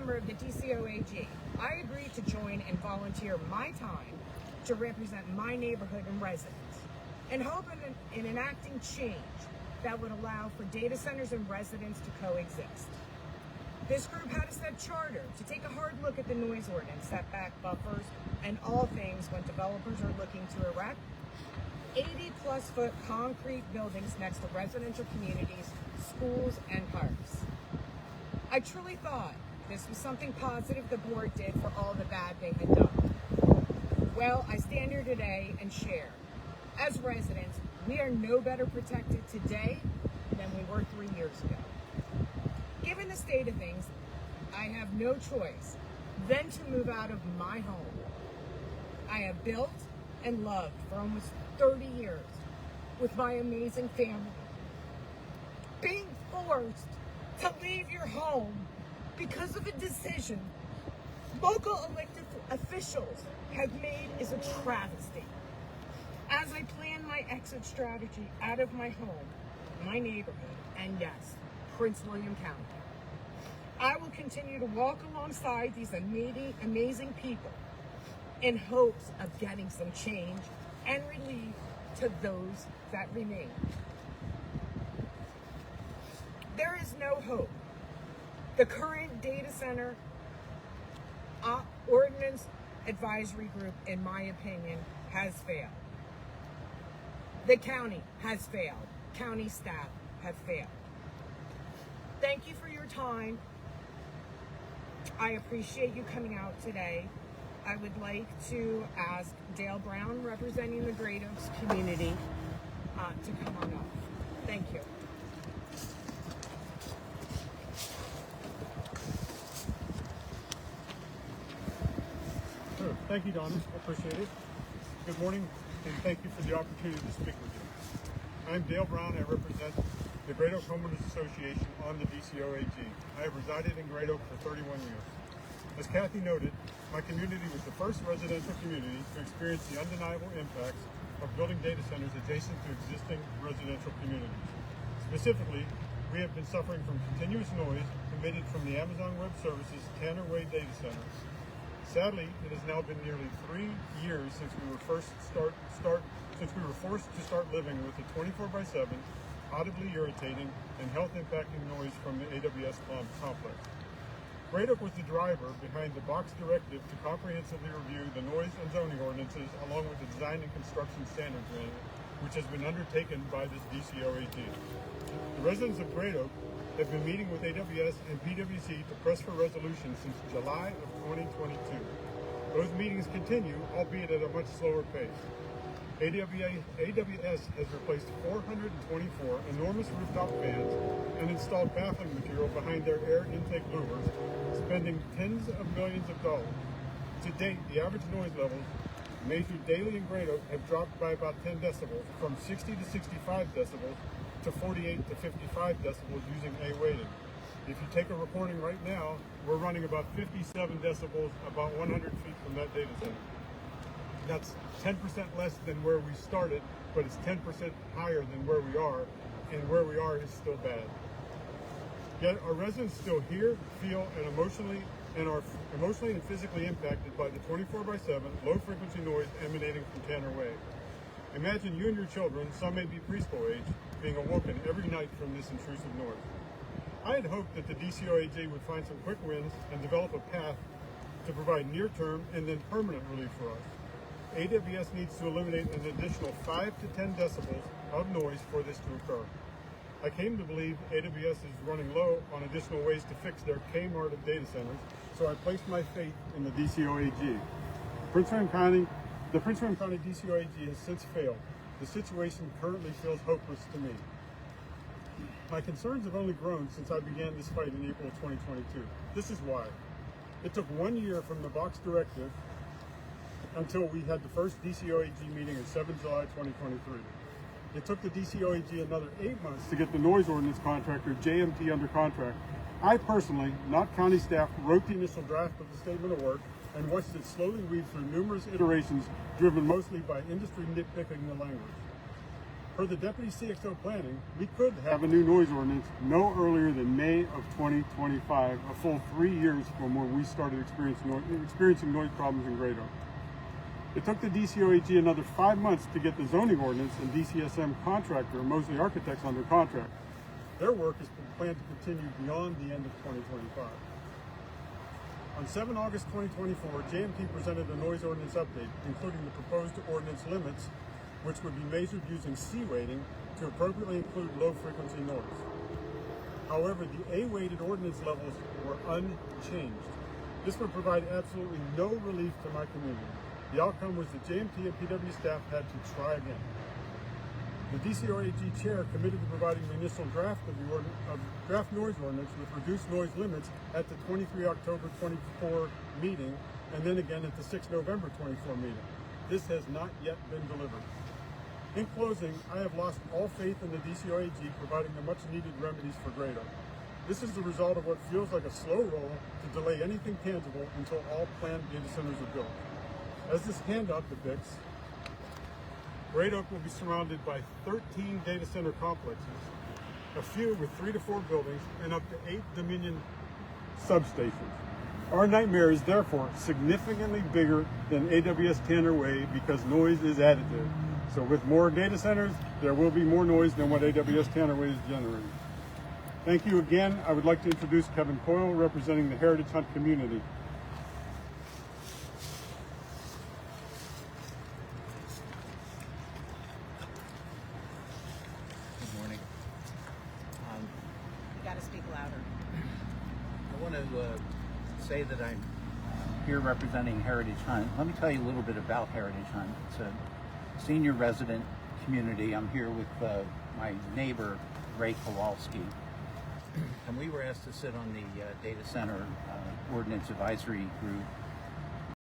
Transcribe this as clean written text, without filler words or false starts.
member of the DCOAG, I agreed to join and volunteer my time to represent my neighborhood and residents, and hope in enacting change that would allow for data centers and residents to coexist. This group had a set charter to take a hard look at the noise ordinance, setback buffers, and all things when developers are looking to erect 80-plus foot concrete buildings next to residential communities, schools, and parks. I truly thought this was something positive the board did for all the bad they had done. Well, I stand here today and share. As residents, we are no better protected today than we were 3 years ago. Given the state of things, I have no choice than to move out of my home. I have built and loved for almost 30 years with my amazing family. Being forced to leave your home because of a decision local elected officials have made is a travesty. As I plan my exit strategy out of my home, my neighborhood, and yes, Prince William County, I will continue to walk alongside these amazing people in hopes of getting some change and relief to those that remain. There is no hope. The current data center ordinance advisory group, in my opinion, has failed. The county has failed. County staff have failed. Thank you for your time. I appreciate you coming out today. I would like to ask Dale Brown, representing the Great Oaks community, to come on up. Thank you. Sure. Thank you, Donna. I appreciate it. Good morning, and thank you for the opportunity to speak with you. I'm Dale Brown. I represent the Great Oaks Homeowners Association on the DCOAG. I have resided in Great Oaks for 31 years. As Kathy noted, my community was the first residential community to experience the undeniable impacts of building data centers adjacent to existing residential communities. Specifically, we have been suffering from continuous noise emitted from the Amazon Web Services Tanner Way data center. Sadly, it has now been nearly 3 years since we were forced to start living with the 24/7, audibly irritating and health-impacting noise from the AWS complex. Great Oak was the driver behind the box directive to comprehensively review the noise and zoning ordinances along with the design and construction standards manual, which has been undertaken by this DCOAG. The residents of Great Oak have been meeting with AWS and PwC to press for resolution since July of 2022. Those meetings continue, albeit at a much slower pace. AWS has replaced 424 enormous rooftop fans and installed baffling material behind their air intake louvers, spending tens of millions of dollars. To date, the average noise levels measured daily in Great Oak have dropped by about 10 decibels, from 60 to 65 decibels to 48 to 55 decibels using A weighting. If you take a recording right now, we're running about 57 decibels about 100 feet from that data center. That's 10% less than where we started, but it's 10% higher than where we are, and where we are is still bad. Yet our residents still hear, feel, and are emotionally and physically impacted by the 24/7 low-frequency noise emanating from Tanner Way. Imagine you and your children, some may be preschool age, being awoken every night from this intrusive noise. I had hoped that the DCOAG would find some quick wins and develop a path to provide near-term and then permanent relief for us. AWS needs to eliminate an additional 5 to 10 decibels of noise for this to occur. I came to believe AWS is running low on additional ways to fix their Kmart of data centers, so I placed my faith in the DCOAG. The Prince William County DCOAG has since failed. The situation currently feels hopeless to me. My concerns have only grown since I began this fight in April of 2022. This is why. It took 1 year from the box directive until we had the first DCOAG meeting in 7 July 2023. It took the DCOAG another 8 months to get the noise ordinance contractor, JMT, under contract. I personally, not county staff, wrote the initial draft of the statement of work and watched it slowly weave through numerous iterations driven mostly by industry nitpicking the language. Per the Deputy CXO planning, we could have a new noise ordinance no earlier than May of 2025, a full 3 years from when we started experiencing noise problems in Great Oak. It took the DCOAG another 5 months to get the zoning ordinance and DCSM contractor, Mosley Architects, under contract. Their work is planned to continue beyond the end of 2025. On 7 August 2024, JMT presented a noise ordinance update, including the proposed ordinance limits, which would be measured using C weighting to appropriately include low-frequency noise. However, the A-weighted ordinance levels were unchanged. This would provide absolutely no relief to my community. The outcome was that JMT and PW staff had to try again. The DCOAG chair committed to providing the initial draft of the draft noise ordinance with reduced noise limits at the 23 October 24 meeting, and then again at the 6 November 24 meeting. This has not yet been delivered. In closing, I have lost all faith in the DCOAG providing the much-needed remedies for Great Oak. This is the result of what feels like a slow roll to delay anything tangible until all planned data centers are built. As this handout depicts, Great Oak will be surrounded by 13 data center complexes, a few with 3 to 4 buildings, and up to 8 Dominion substations. Our nightmare is therefore significantly bigger than AWS Tanner Way because noise is additive. So with more data centers, there will be more noise than what AWS Tanner Way is generating. Thank you again. I would like to introduce Kevin Coyle, representing the Heritage Hunt community. Good morning. You got to speak louder. I want to say that I'm here representing Heritage Hunt. Let me tell you a little bit about Heritage Hunt. It's a senior resident community. I'm here with my neighbor, Ray Kowalski. And we were asked to sit on the data center ordinance advisory group